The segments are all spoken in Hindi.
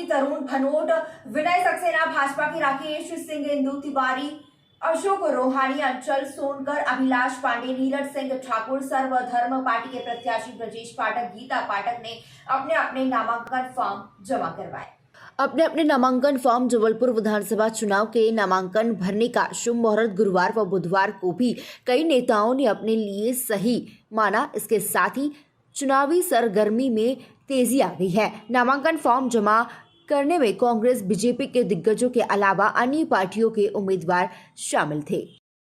तरुण भनोट, विनय सक्सेना भाजपा के राकेश सिंह, इंदु तिवारी, अशोक रोहानी, अंचल सोनकर, अभिलाष पांडे, नीरज सिंह ठाकुर, सर्वधर्म पार्टी के प्रत्याशी ब्रजेश पाठक, गीता पाठक ने अपने अपने नामांकन फॉर्म जमा करवाए। अपने नामांकन फॉर्म जबलपुर विधानसभा चुनाव के नामांकन भरने का शुभ मुहूर्त गुरुवार व बुधवार को भी कई नेताओं ने अपने लिए सही माना। इसके साथ ही चुनावी सरगर्मी में तेजी आ गई है। नामांकन फॉर्म जमा करने में कांग्रेस, बीजेपी के दिग्गजों के अलावा अन्य पार्टियों के उम्मीदवार शामिल थे।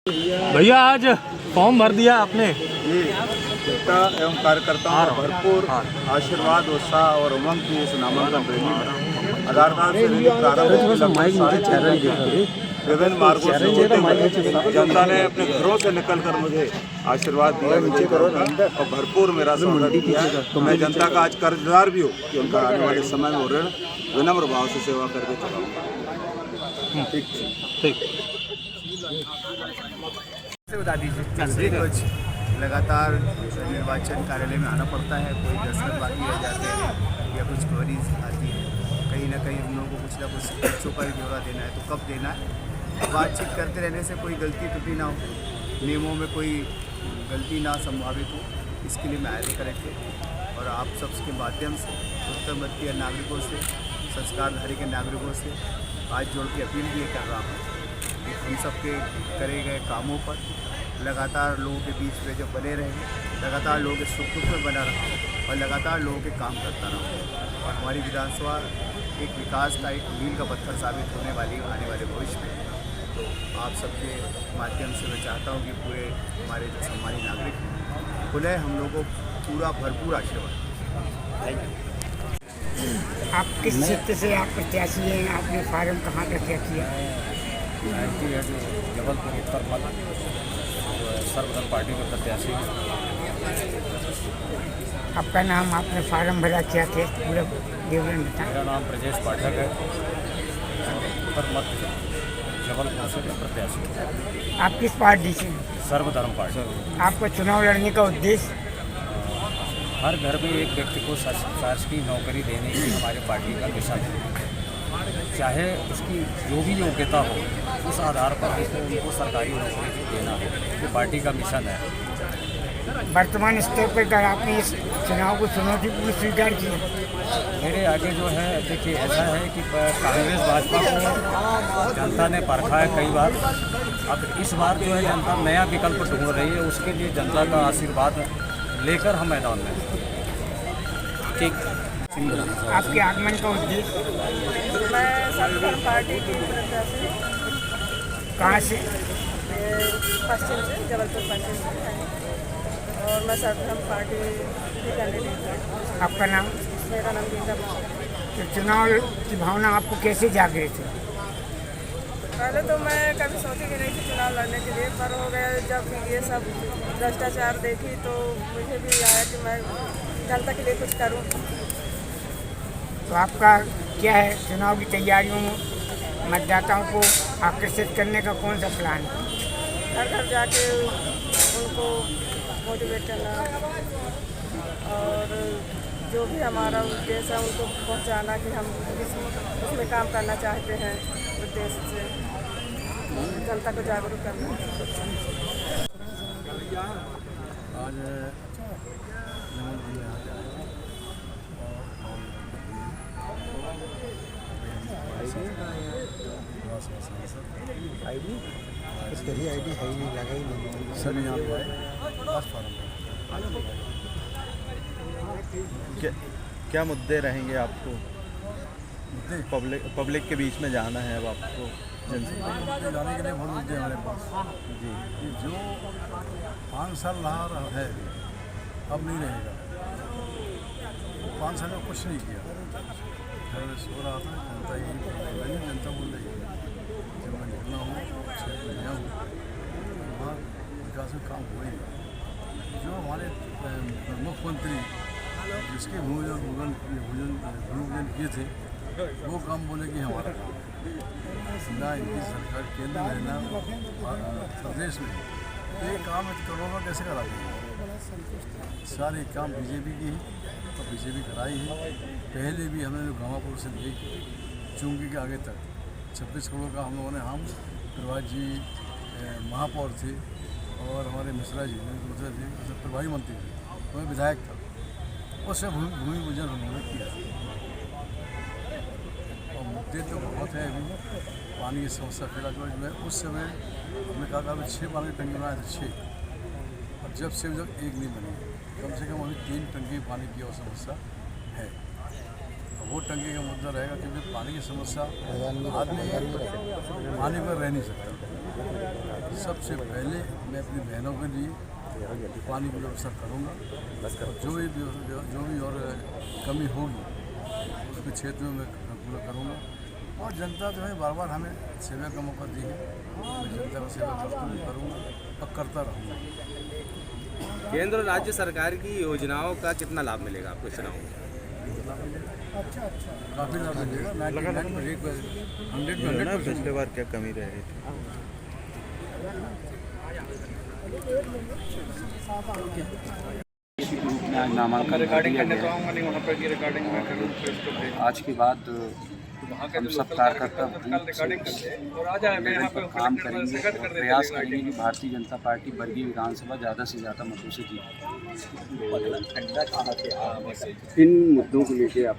भैया आज फॉर्म भर दिया आपने? जनता एवं कार्यकर्ताओं का भरपूर आशीर्वाद, उत्साह और उमंग की इस नामांकन रैली में आधार कार्ड से रैली प्रारंभ विभिन्न मार्गों से होते हुए जनता ने अपने घरों से निकलकर मुझे आशीर्वाद दिया और भरपूर मेरा स्वागत किया। तो मैं जनता का आज कर्जदार भी हूँ कि उनका आने वाले समय में ऋण विनम्र भाव से सेवा करके चलाऊंगा। ठीक बता दीजिए। कुछ लगातार निर्वाचन कार्यालय में आना पड़ता है, कोई दस्तखत बाकी रह जाते हैं या कुछ क्वेरीज आती है, कहीं ना कहीं हम लोगों को कुछ ना कुछ बच्चों पर ब्यौरा देना है, तो कब देना है। बातचीत करते रहने से कोई गलती त्रुटि ना हो, नियमों में कोई गलती ना संभावित हो, इसके लिए मैं आगे करेंगे। और आप सबके माध्यम से उत्तरवर्तीय नागरिकों से, संस्कारधारी के नागरिकों से आज जोड़ के अपील भी कर रहा हूँ कि हम सबके करे गए कामों पर लगातार लोगों के बीच में जब बने रहेंगे, लगातार लोगों के सुख दुख में बना रहा और लगातार लोगों के काम करता रहा। और हमारी विधानसभा एक विकास का एक मील का पत्थर साबित होने वाली आने वाले भविष्य में। तो आप सबके माध्यम से मैं चाहता हूँ कि पूरे हमारे जो सम्मानित नागरिक हैं पुनः हम लोगों को पूरा भरपूर आशीर्वाद। Thank you. आप किस क्षेत्र से आप प्रत्याशी हैं? आपने फार्म कहाँ पर क्या किया? जबलपुर उत्तर मध्य सर्वधर्म पार्टी के प्रत्याशी। आपका नाम, आपने फार्म भरा क्या थे, पूरा विवरण बताएं। मेरा नाम ब्रजेश पाठक है, उत्तर मध्य जबलपुर से प्रत्याशी। आप किस पार्टी से? सर्वधर्म पार्टी। आपका चुनाव लड़ने का उद्देश्य? हर घर में एक व्यक्ति को शासकीय नौकरी देने की हमारी पार्टी का मिशन है। चाहे उसकी जो भी योग्यता हो, उस आधार पर उनको सरकारी नौकरी देना है, ये पार्टी का मिशन है। वर्तमान स्तर पर अगर आपने इस चुनाव को चुनौतीपूर्ण स्वीकार किया? मेरे आगे जो है, देखिए ऐसा है कि कांग्रेस भाजपा को जनता ने परखा है कई बार। अब इस बार जो है जनता नया विकल्प ढूंढ रही है, उसके लिए जनता का आशीर्वाद लेकर हम मैदान में। ठीक। आपके आगमन का उद्देश्य? मैं सर्वधर्म पार्टी की प्रत्याशी। कहाँ से? पश्चिम से, जबलपुर पश्चिम से, और मैं सर्वधर्म पार्टी की कैंडिडेट हूँ। आपका नाम? मेरा नाम गीता पाठक। तो चुनाव की भावना आपको कैसे जागृत है? पहले तो मैं कभी सोची भी नहीं थी चुनाव लड़ने के लिए, पर हो गया जब ये सब भ्रष्टाचार देखी तो मुझे भी आया कि मैं जनता के लिए कुछ करूँ। तो आपका क्या है चुनाव की तैयारियों में मतदाताओं को आकर्षित करने का कौन सा प्लान है? घर घर जाके उनको मोटिवेट करना और जो भी हमारा उद्देश्य है उनको पहुंचाना कि हम उसमें काम करना चाहते हैं, उद्देश्य से जनता को जागरूक करना। आज आईडी है ही लगा ही नहीं सर यहाँ क्या मुद्दे रहेंगे आपको? पब्लिक के बीच में जाना है अब आपको जनसभा जाने के लिए बहुत मुद्दे हमारे पास जी। कि जो 5 साल रहा है अब नहीं रहेगा। 5 साल में कुछ नहीं किया, घर में सो रहा था, जनता यही बोल रही है, जनता बोल रही है। जब मैं निकला हूँ, क्षेत्र में गया हूँ, वहाँ विकास में काम हुए नहीं। जो हमारे मुख्यमंत्री जिसके भूमिपूजन किए थे वो काम बोले कि हमारा काम ना इनकी सरकार केंद्र में ना प्रदेश में, ये काम करोड़ों कैसे करा देंगे? सारे काम बीजेपी की ही तो बीजेपी कराई है। पहले भी हमने गामापुर से ले चुंगी के आगे तक 26 करोड़ का हम लोगों ने, हम प्रभात जी महापौर थे और हमारे मिश्रा जी दूसरे थे, प्रभारी मंत्री थे, तो मैं विधायक था, उससे भूमि पूजन हम लोगों ने किया। और मुद्दे तो बहुत है अभी, पानी की समस्या फैला जो उस समय हमने कहा था अभी 6 पानी की टंकी बनाए थे 6, और जब से अभी तक 1 नहीं बनी, कम से कम अभी 3 टंकी पानी की और समस्या है। वो टंकी का मुद्दा रहेगा क्योंकि पानी की समस्या आदमी पानी पर रह नहीं सकता। सबसे पहले मैं अपनी बहनों के लिए पानी की व्यवस्था करूँगा, जो भी और कमी होगी उसके क्षेत्र में मैं पूरा करूँगा। और जनता जो है बार बार हमें सेवा का मौका दी है, मैं जनता का सेवा करूँगा और करता रहूँगा। केंद्र और राज्य सरकार की योजनाओं का कितना लाभ मिलेगा आपको चुनाव में? काफ़ी लाभ मिलेगा। 100% पिछले बार क्या कमी रह रही थी? आज नामांकन दिया गया। आज के बाद हम सब कार्यकर्ता बूथ लेवल पर काम करेंगे और प्रयास करेंगे कि भारतीय जनता पार्टी बरगी विधानसभा ज़्यादा से ज़्यादा मतों से जीते। इन मुद्दों को लेकर आप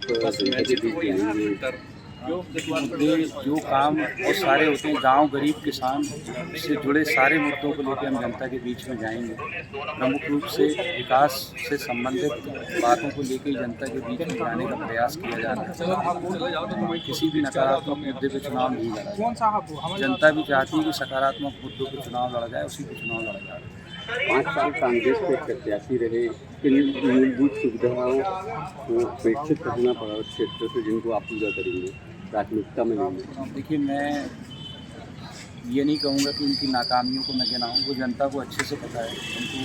मुद्दे जो काम और सारे होते हैं, गांव गरीब किसान से जुड़े सारे मुद्दों को लेकर हम जनता के बीच में जाएंगे। प्रमुख रूप से विकास से संबंधित बातों को लेकर जनता के बीच में जाने का प्रयास किया जा रहा है। किसी भी नकारात्मक मुद्दे पर चुनाव नहीं लड़ा, जनता भी चाहती है कि सकारात्मक मुद्दों पर चुनाव लड़ा जाए, उसी पर चुनाव लड़ा जा रहा है। 5 साल कांग्रेस के प्रत्याशी रहे, किन मूलभूत सुविधाओं को अपेक्षित करना पड़ा क्षेत्र से जिनको आप पूरा करेंगे, प्राथमिकता में लेंगे? देखिए, मैं ये नहीं कहूँगा कि उनकी नाकामियों को मैं गिनाऊँ, वो जनता को अच्छे से पता है। उनको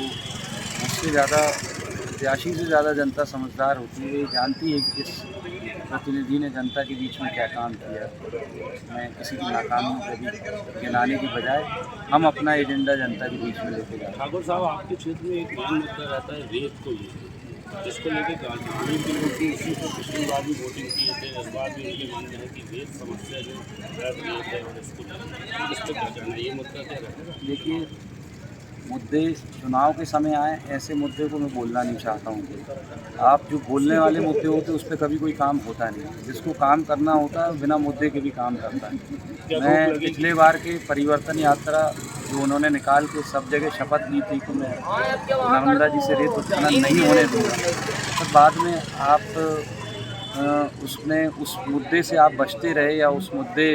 मुझसे ज़्यादा, प्रत्याशी से ज़्यादा जनता समझदार होती है, जानती है कि किस प्रतिनिधि ने जनता के बीच में क्या काम किया। मैं किसी की नाकामियों को भी गिनाने की बजाय हम अपना एजेंडा जनता के बीच में लेके जा रहे हैं। ठाकुर साहब, आपके क्षेत्र में एक बड़ा मुद्दा रहता है रेत को लेकर, जिसको लेकर ग्रामीण के लोग भी उसी पर पिछली बार भी वोटिंग किए थे। इस बार भी उनके मानना है कि रेत समस्या जो रेत है और इसको बचाना, ये मुद्दा क्या रहेगा? देखिए, मुद्दे चुनाव के समय आए, ऐसे मुद्दे को मैं बोलना नहीं चाहता हूँ। आप जो बोलने वाले मुद्दे होते हैं उस पर कभी कोई काम होता नहीं। जिसको काम करना होता है बिना मुद्दे के भी काम करता है। मैं पिछले बार के परिवर्तन यात्रा जो उन्होंने निकाल के सब जगह शपथ ली थी कि मैं नर्मदा जी से रेत उत्खनन नहीं होने दूँगा, तो बाद में आप उसमें उस मुद्दे से आप बचते रहे या उस मुद्दे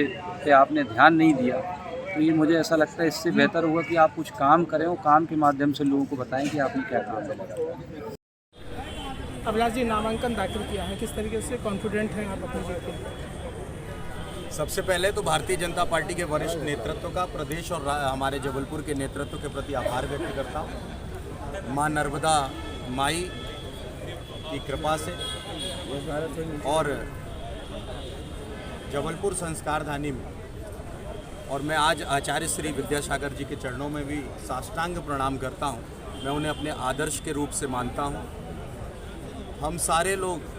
पे आपने ध्यान नहीं दिया, तो ये मुझे ऐसा लगता है इससे बेहतर होगा कि आप कुछ काम करें और काम के माध्यम से लोगों को बताएं कि आपने क्या काम किया। अभिलाष जी, नामांकन दाखिल किया है, किस तरीके से कॉन्फिडेंट हैं आप अपनी जीत के? सबसे पहले तो भारतीय जनता पार्टी के वरिष्ठ नेतृत्व का, प्रदेश और हमारे जबलपुर के नेतृत्व के प्रति आभार व्यक्त करता हूँ। माँ नर्मदा माई की कृपा से और जबलपुर संस्कार धानी में, और मैं आज आचार्य श्री विद्यासागर जी के चरणों में भी साष्टांग प्रणाम करता हूँ। मैं उन्हें अपने आदर्श के रूप से मानता हूँ। हम सारे लोग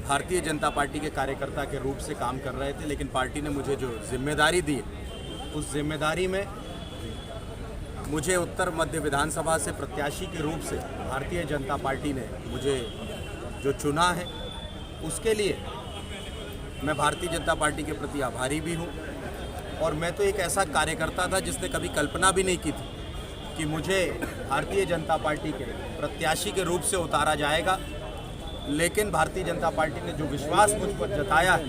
भारतीय जनता पार्टी के कार्यकर्ता के रूप से काम कर रहे थे, लेकिन पार्टी ने मुझे जो जिम्मेदारी दी, उस जिम्मेदारी में मुझे उत्तर मध्य विधानसभा से प्रत्याशी के रूप से भारतीय जनता पार्टी ने मुझे जो चुना है, उसके लिए मैं भारतीय जनता पार्टी के प्रति आभारी भी हूँ। और मैं तो एक ऐसा कार्यकर्ता था जिसने कभी कल्पना भी नहीं की थी कि मुझे भारतीय जनता पार्टी के प्रत्याशी के रूप से उतारा जाएगा, लेकिन भारतीय जनता पार्टी ने जो विश्वास मुझ पर जताया है,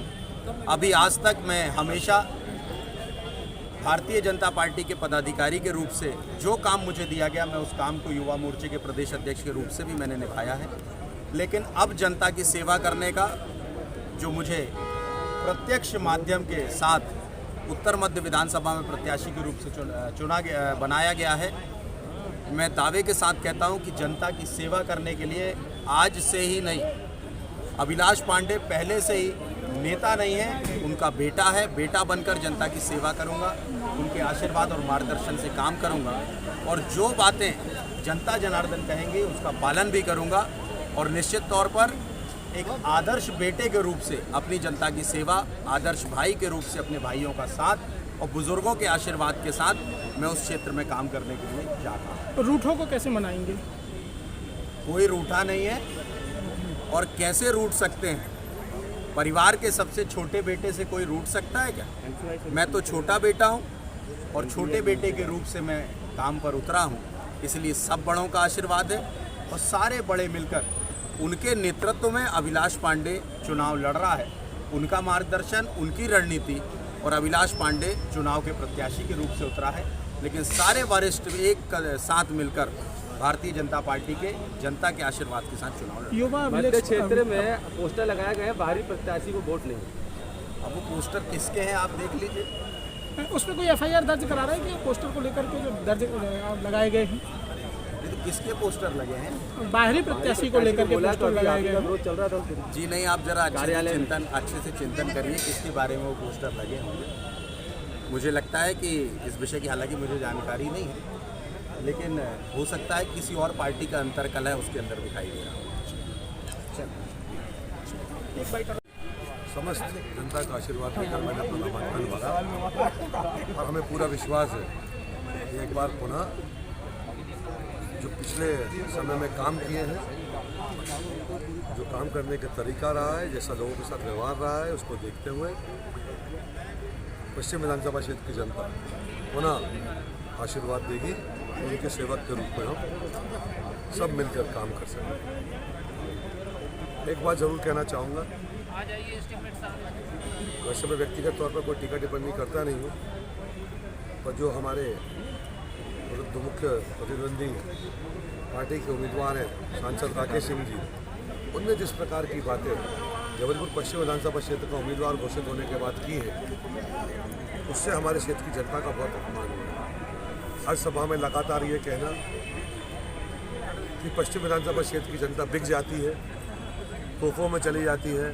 अभी आज तक मैं हमेशा भारतीय जनता पार्टी के पदाधिकारी के रूप से जो काम मुझे दिया गया, मैं उस काम को युवा मोर्चे के प्रदेश अध्यक्ष के रूप से भी मैंने निभाया है। लेकिन अब जनता की सेवा करने का जो मुझे प्रत्यक्ष माध्यम के साथ उत्तर मध्य विधानसभा में प्रत्याशी के रूप से बनाया गया है, मैं दावे के साथ कहता हूं कि जनता की सेवा करने के लिए आज से ही नहीं, अभिलाष पांडे पहले से ही नेता नहीं है, उनका बेटा है। बेटा बनकर जनता की सेवा करूंगा, उनके आशीर्वाद और मार्गदर्शन से काम करूंगा, और जो बातें जनता जनार्दन कहेंगे उसका पालन भी करूंगा। और निश्चित तौर पर एक आदर्श बेटे के रूप से अपनी जनता की सेवा, आदर्श भाई के रूप से अपने भाइयों का साथ और बुजुर्गों के आशीर्वाद के साथ मैं उस क्षेत्र में काम करने के लिए जाता हूँ। रूठों को कैसे मनाएंगे? कोई रूठा नहीं है और कैसे रूठ सकते हैं? परिवार के सबसे छोटे बेटे से कोई रूठ सकता है क्या? मैं तो छोटा बेटा हूँ और छोटे बेटे के रूप से मैं काम पर उतरा हूँ, इसलिए सब बड़ों का आशीर्वाद है और सारे बड़े मिलकर उनके नेतृत्व में अभिलाष पांडे चुनाव लड़ रहा है। उनका मार्गदर्शन, उनकी रणनीति और अभिलाष पांडे चुनाव के प्रत्याशी के रूप से उतरा है, लेकिन सारे वरिष्ठ एक साथ मिलकर भारतीय जनता पार्टी के जनता के आशीर्वाद के साथ चुनाव लड़ युवा मध्य क्षेत्र में पोस्टर लगाया गया है, बाहरी प्रत्याशी को वोट नहीं। अब वो पोस्टर किसके हैं आप देख लीजिए। उसमें कोई FIR दर्ज करा रहा है कि पोस्टर को लेकर के जो दर्ज लगाए गए हैं? ये तो किसके पोस्टर लगे हैं? बाहरी प्रत्याशी को लेकर के पोस्टर लगाए गए हैं। चल रहा था जी नहीं, आप जरा अच्छे से चिंतन करिए किसके बारे में वो पोस्टर लगे होंगे। मुझे लगता है कि इस विषय की हालांकि मुझे जानकारी नहीं है, लेकिन हो सकता है किसी और पार्टी का अंतरकल है उसके अंदर दिखाई दे रहा हो। समस्त जनता का आशीर्वाद लेकर मैंने अपना नामांकन भरा और हमें पूरा विश्वास है कि एक बार पुनः जो पिछले समय में काम किए हैं, जो काम करने का तरीका रहा है, जैसा लोगों के साथ व्यवहार रहा है, उसको देखते हुए पश्चिम विधानसभा क्षेत्र की जनता पुनः आशीर्वाद देगी। उनके सेवक के रूप में हम सब मिलकर काम कर सकें। एक बात जरूर कहना चाहूँगा, वैसे मैं व्यक्तिगत तौर पर कोई टीका टिप्पणी करता नहीं हूँ, पर जो हमारे दो मुख्य प्रतिद्वंदी पार्टी के उम्मीदवार हैं सांसद राकेश सिंह जी, उनने जिस प्रकार की बातें जबलपुर पश्चिम विधानसभा क्षेत्र का उम्मीदवार घोषित होने के बाद की है, उससे हमारे क्षेत्र की जनता का बहुत अपमान हुआ। हर सभा में लगातार ये कहना कि पश्चिम विधानसभा क्षेत्र की जनता बिक जाती है, तोहफों में चली जाती है,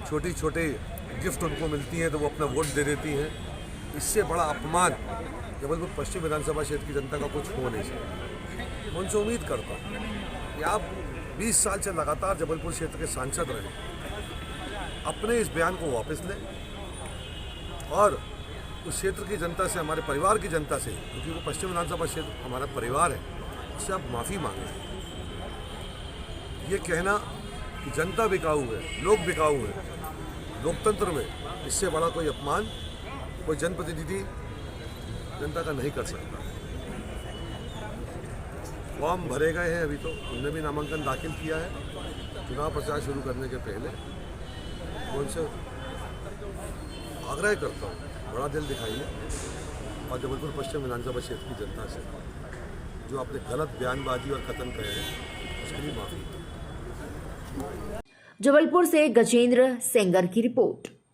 छोटी छोटी गिफ्ट उनको मिलती हैं तो वो अपना वोट दे देती हैं, इससे बड़ा अपमान जबलपुर पश्चिम विधानसभा क्षेत्र की जनता का कुछ हो नहीं सकता। मैं उनसे उम्मीद करता हूँ कि आप 20 साल से लगातार जबलपुर क्षेत्र के सांसद रहे, अपने इस बयान को वापस लें और उस क्षेत्र की जनता से, हमारे परिवार की जनता से, क्योंकि वो पश्चिम विधानसभा क्षेत्र हमारा परिवार है, उससे आप माफ़ी मांगें। ये कहना कि जनता बिकाऊ है, लोग बिकाऊ हैं, लोकतंत्र में इससे बड़ा कोई अपमान कोई जनप्रतिनिधि जनता का नहीं कर सकता। फॉर्म भरे गए हैं, अभी तो उनने भी नामांकन दाखिल किया है। चुनाव प्रचार शुरू करने के पहले मैं उनसे आग्रह करता हूँ, बड़ा दिल दिखाइए और जबलपुर पश्चिम विधानसभा क्षेत्र की जनता से जो आपने गलत बयानबाजी और कथन करे हैं उसके लिए माफी। जबलपुर से गजेंद्र सेंगर की रिपोर्ट।